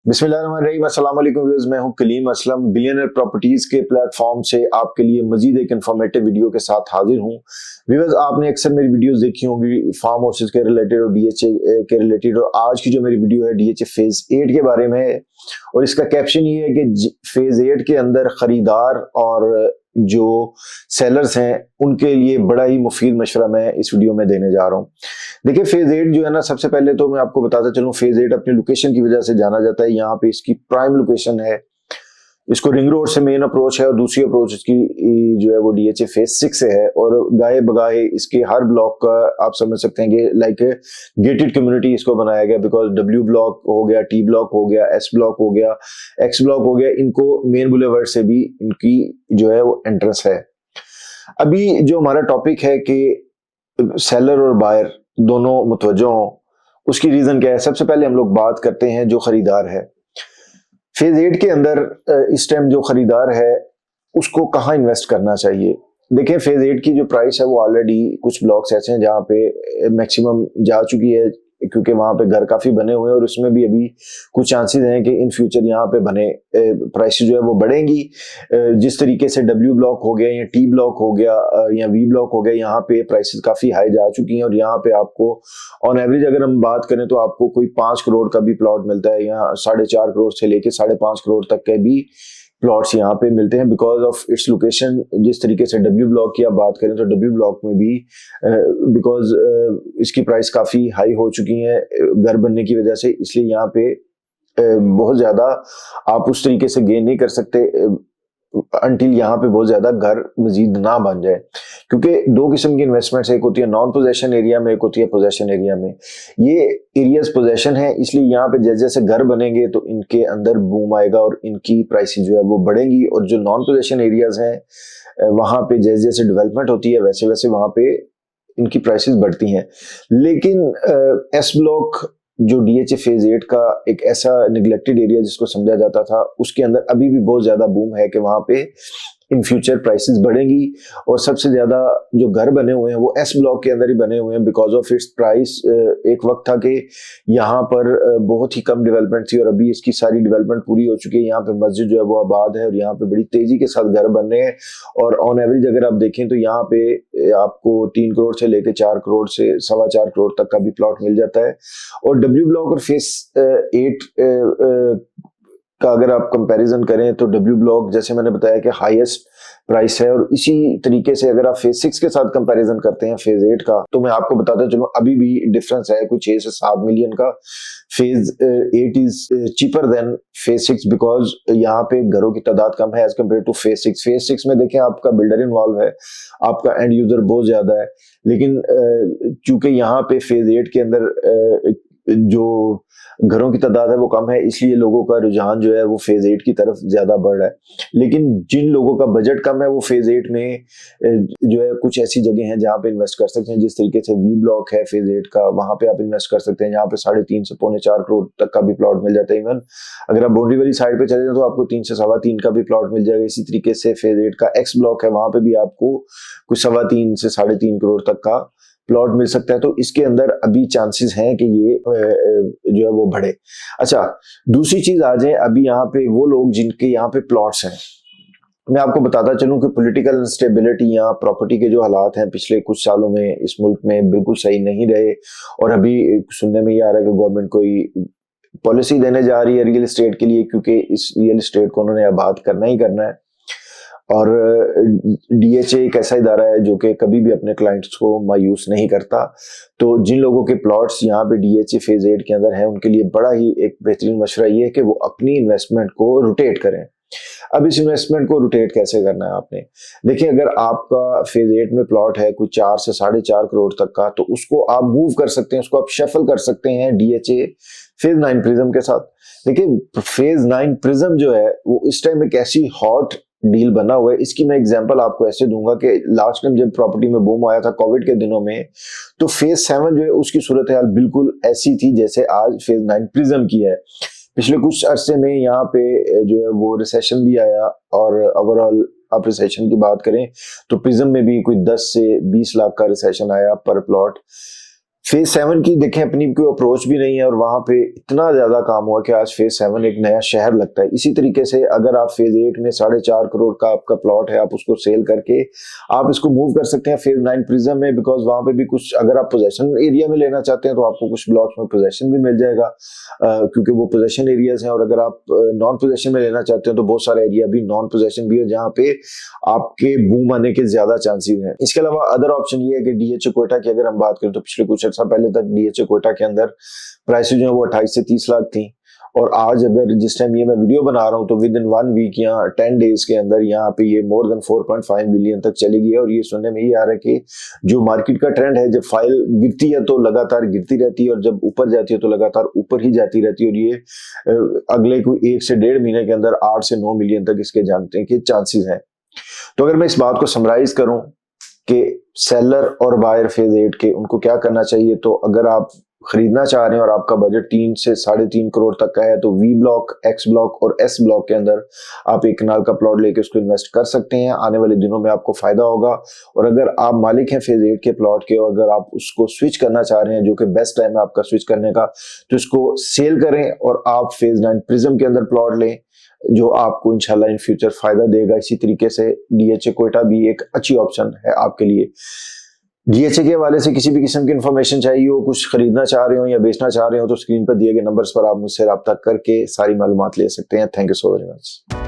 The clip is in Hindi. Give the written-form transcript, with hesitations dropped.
बिस्मिल्लाहिर्रहमानिर्रहीम, अस्सलाम वालेकुम व्यूअर्स। मैं हूं कलीम असलम, बिलियनर प्रॉपर्टीज के प्लेटफॉर्म से आपके लिए मजीद एक इन्फॉर्मेटिव वीडियो के साथ हाजिर हूं। व्यूअर्स, आपने अक्सर मेरी वीडियोस देखी होंगी फार्म हाउसेस के रिलेटेड और डीएचए के रिलेटेड, और आज की जो मेरी वीडियो है डीएचए फेज 8 के बारे में है। और इसका कैप्शन ये है कि फेज 8 के अंदर खरीदार और जो सेलर्स हैं उनके लिए बड़ा ही मुफीद मशवरा मैं इस वीडियो में देने जा रहा हूं। देखिए, फेज 8 जो है ना, सबसे पहले तो मैं आपको बताता चलूं, फेज 8 अपनी लोकेशन की वजह से जाना जाता है। यहाँ पे इसकी प्राइम लोकेशन है, इसको रिंग रोड से मेन अप्रोच है, और दूसरी अप्रोच इसकी जो है वो डीएचए फेज 6 से है। और गाये बगाए इसके हर ब्लॉक का आप समझ सकते हैं कि लाइक गेटेड कम्युनिटी इसको बनाया गया, बिकॉज डब्ल्यू ब्लॉक हो गया, टी ब्लॉक हो गया, एस ब्लॉक हो गया, एक्स ब्लॉक हो गया, इनको मेन बुलेवर्ड से भी इनकी जो है वो एंट्रेंस है। अभी जो हमारा टॉपिक है कि सेलर और बायर दोनों मुतवज्जो हों, उसकी रीजन क्या है। सबसे पहले हम लोग बात करते हैं जो खरीदार है फेज 8 के अंदर। इस टाइम जो खरीदार है उसको कहाँ इन्वेस्ट करना चाहिए। देखिए, फेज 8 की जो प्राइस है वो ऑलरेडी कुछ ब्लॉक्स ऐसे हैं जहाँ पे मैक्सिमम जा चुकी है, क्योंकि वहां पे घर काफी बने हुए हैं, और उसमें भी अभी कुछ चांसेस हैं कि इन फ्यूचर यहाँ पे बने प्राइसेस जो है वो बढ़ेंगी। जिस तरीके से डब्ल्यू ब्लॉक हो गया या टी ब्लॉक हो गया या वी ब्लॉक हो गया, यहाँ पे प्राइसेस काफी हाई जा चुकी हैं। और यहाँ पे आपको ऑन एवरेज अगर हम बात करें तो आपको कोई 5 करोड़ का भी प्लॉट मिलता है, या 4.5 करोड़ से लेके 5.5 करोड़ तक के भी प्लॉट्स यहाँ पे मिलते हैं, बिकॉज ऑफ इट्स लोकेशन। जिस तरीके से डब्ल्यू ब्लॉक की आप बात करें तो डब्ल्यू ब्लॉक में भी बिकॉज इसकी प्राइस काफी हाई हो चुकी है घर बनने की वजह से, इसलिए यहाँ पे बहुत ज्यादा आप उस तरीके से गेन नहीं कर सकते अनटिल यहाँ पे बहुत ज्यादा घर मजीद ना बन जाए। क्योंकि दो किस्म की इन्वेस्टमेंट्स, एक होती है नॉन पोजेशन एरिया में, एक होती है पोजेशन एरिया में। ये एरियाज पोजेशन है, इसलिए यहाँ पे जैसे जैसे घर बनेंगे तो इनके अंदर बूम आएगा और इनकी प्राइसेस जो है वो बढ़ेंगी। और जो नॉन पोजेशन एरियाज हैं वहां पे जैसे जैसे डेवलपमेंट होती है वैसे वैसे वहां पे इनकी प्राइसेस बढ़ती हैं। लेकिन एस ब्लॉक जो डीएचए फेज 8 का एक ऐसा निगलेक्टेड एरिया जिसको समझा जाता था, उसके अंदर अभी भी बहुत ज्यादा बूम है कि वहां पे इन फ्यूचर प्राइसेस बढ़ेंगी। और सबसे ज्यादा जो घर बने हुए हैं वो एस ब्लॉक के अंदर ही बने हुए हैं, बिकॉज ऑफ इट्स प्राइस। एक वक्त था कि यहाँ पर बहुत ही कम डेवलपमेंट थी, और अभी इसकी सारी डेवलपमेंट पूरी हो चुकी है। यहाँ पे मस्जिद जो है वो आबाद है, और यहाँ पे बड़ी तेजी के साथ घर बन रहे हैं। और ऑन एवरेज अगर आप देखें तो यहाँ पे आपको 3 करोड़ से लेकर 4 करोड़ से 4.25 करोड़ तक का भी प्लॉट मिल जाता है। और डब्ल्यू ब्लॉक और फेज 8 का अगर आप कंपैरिजन करें तो डब्ल्यू ब्लॉक जैसे मैंने बताया कि हाईएस्ट प्राइस है। और इसी तरीके से अगर आप फेज 6 के साथ कंपैरिजन करते हैं फेज 8 का, तो मैं आपको बताता चलूं अभी भी डिफरेंस है कुछ 6 से 7 मिलियन का। फेज 8 इज चीपर देन फेज 6, बिकॉज यहाँ पे घरों की तादाद कम है as compare to phase 6। Phase 6 में देखें आपका बिल्डर इन्वॉल्व है, आपका एंड यूजर बहुत ज्यादा है। लेकिन चूंकि यहाँ पे फेज 8 के अंदर जो घरों की तादाद है वो कम है, इसलिए लोगों का रुझान जो है वो फेज 8 की तरफ ज्यादा बढ़ रहा है। लेकिन जिन लोगों का बजट कम है वो फेज 8 में जो है कुछ ऐसी जगह हैं जहां पे इन्वेस्ट कर सकते हैं। जिस तरीके से वी ब्लॉक है फेज 8 का, वहां पे आप इन्वेस्ट कर सकते हैं, जहां पे 3.5 से 4.25 करोड़ तक का भी प्लॉट मिल जाता है। इवन अगर आप बाउंड्री वाली साइड पे चले जाए तो आपको 3 से 3.25 का भी प्लॉट मिल जाएगा। इसी तरीके से फेज 8 का एक्स ब्लॉक है, वहां पे भी आपको कुछ 3.25 से 3.5 करोड़ तक का प्लॉट मिल सकता है। तो इसके अंदर अभी चांसेस हैं कि ये जो है वो बढ़े। अच्छा, दूसरी चीज आ जाए, अभी यहाँ पे वो लोग जिनके यहाँ पे प्लॉट्स हैं, मैं आपको बताता चलूं कि पॉलिटिकल इंस्टेबिलिटी या प्रॉपर्टी के जो हालात हैं पिछले कुछ सालों में इस मुल्क में बिल्कुल सही नहीं रहे। और अभी सुनने में ये आ रहा है कि गवर्नमेंट कोई पॉलिसी देने जा रही है रियल एस्टेट के लिए, क्योंकि इस रियल एस्टेट को उन्होंने आबाद करना ही करना है। और डीएचए एक ऐसा इदारा है जो कि कभी भी अपने क्लाइंट्स को मायूस नहीं करता। तो जिन लोगों के प्लॉट्स यहाँ पे डीएचए फेज 8 के अंदर है, उनके लिए बड़ा ही एक बेहतरीन मशवरा ये है कि वो अपनी इन्वेस्टमेंट को रोटेट करें। अब इस इन्वेस्टमेंट को रोटेट कैसे करना है आपने, देखिए, अगर आपका फेज 8 में प्लॉट है कुछ 4 से 4.5 करोड़ तक का, तो उसको आप मूव कर सकते हैं, उसको आप शफल कर सकते हैं डीएचए फेज 9 प्रिज्म के साथ। देखिए, फेज 9 प्रिज्म जो है वो इस टाइम एक ऐसी हॉट डील बना हुआ है। इसकी मैं एग्जांपल आपको ऐसे दूंगा कि लास्ट टाइम जब प्रॉपर्टी में बूम आया था कोविड के दिनों में, तो फेज 7 जो है उसकी सूरत हाल बिल्कुल ऐसी थी जैसे आज फेज 9 प्रिज्म की है। पिछले कुछ अरसे में यहाँ पे जो है वो रिसेशन भी आया, और ओवरऑल आप रिसेशन की बात करें तो प्रिज्म में भी कोई 10 से 20 लाख का रिसेशन आया पर प्लॉट। फेज 7 की देखें अपनी कोई अप्रोच भी नहीं है और वहां पे इतना ज्यादा काम हुआ कि आज फेज 7 एक नया शहर लगता है। इसी तरीके से अगर आप फेज 8 में 4.5 करोड़ का आपका प्लॉट है, आप उसको सेल करके आप इसको मूव कर सकते हैं फेज 9 प्रिज्म में, बिकॉज वहां पे भी कुछ अगर आप पोजेशन एरिया में लेना चाहते हैं तो आपको कुछ ब्लॉक्स में पोजेशन भी मिल जाएगा, क्योंकि वो पोजेशन एरियाज हैं। और अगर आप नॉन पोजेशन में लेना चाहते हैं तो बहुत सारा एरिया भी नॉन पोजेशन भी है जहाँ पे आपके बूम आने के ज्यादा चांसेस हैं। इसके अलावा अदर ऑप्शन ये है कि डीएचए कोयटा की अगर हम बात करें तो पिछले कुछ अर्सा पहले तक डीएचए कोयटा के अंदर प्राइसेस जो है वो 28 से 30 लाख थी, और आज अगर जिस टाइम ये मैं वीडियो बना रहा हूं तो विद इन 1 वीक या 10 डेज के अंदर यहाँ पे ये मोर देन 4.5 मिलियन तक चली गई है। और ये सुनने में ये आ रहा है कि जो मार्केट का ट्रेंड है, जब फाइल गिरती है तो लगातार गिरती रहती है और जब ऊपर जाती है तो लगातार ऊपर ही जाती रहती है, और ये अगले कोई 1 से 1.5 महीने के अंदर 8 से 9 मिलियन तक इसके जानते हैं कि चांसेस हैं। तो अगर मैं इस बात को समराइज करूं कि सेलर और बायर फेज 8 के उनको क्या करना चाहिए, तो अगर आप खरीदना चाह रहे हैं और आपका बजट 3 से 3.5 करोड़ तक का है तो वी ब्लॉक, एक्स ब्लॉक और एस ब्लॉक के अंदर आप 1 कनाल का प्लॉट लेके उसको इन्वेस्ट कर सकते हैं। आने वाले दिनों में आपको फायदा होगा। और अगर आप मालिक हैं फेज 8 के प्लॉट के और अगर आप उसको स्विच करना चाह रहे हैं, जो कि बेस्ट टाइम है आपका स्विच करने का, तो इसको सेल करें और आप फेज 9 प्रिज्म के अंदर प्लॉट लें, जो आपको इंशाल्लाह इन फ्यूचर फायदा देगा। इसी तरीके से डीएचए कोयटा भी एक अच्छी ऑप्शन है आपके लिए। डीएचए के हवाले से किसी भी किस्म की इंफॉर्मेशन चाहिए हो, कुछ खरीदना चाह रहे हो या बेचना चाह रहे हो, तो स्क्रीन पर दिए गए नंबर्स पर आप मुझसे रब्ता करके सारी मालूमात ले सकते हैं। Thank you so very much.